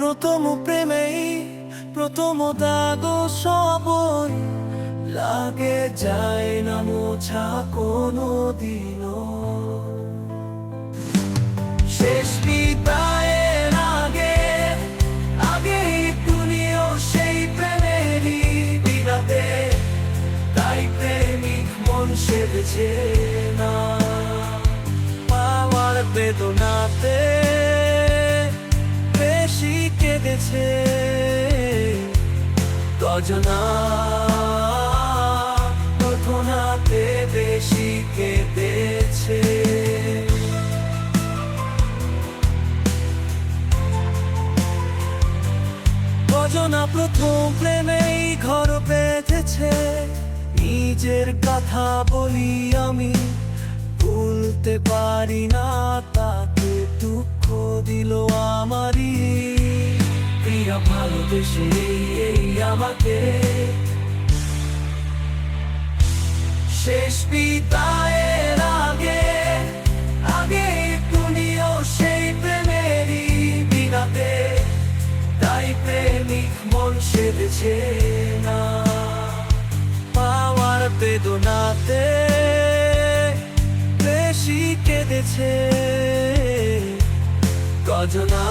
প্রথম প্রেমেই প্রথম দাগ সবই লাগে যায় না মোছা কোনো দিনও। শেষ বিদায়ের আগে আগে একটু নিও সেই প্রেমেরই বিনাতে, তাই প্রেমিক মন সেরেছে না পাওয়ার বেদনাতে বেশি কেঁদেছে গজনা, ঘটনাতে বেশি কেঁদেছে। গজনা প্রথম প্রেমেই ঘর বেঁধেছে, নিজের কথা বলি আমি ভুলতে পারি না তাকে, দুঃখ দিল আমারই প্রিয়া ভালোবেসে আমাকে। শেষ বিদায়ের আগে আগে একটু নিও সেই প্রেমেরই বিনাতে, তাই প্রেমিক মন সেরেছে না পাওয়ার বেদনাতে বেশি কেঁদেছে গজনা।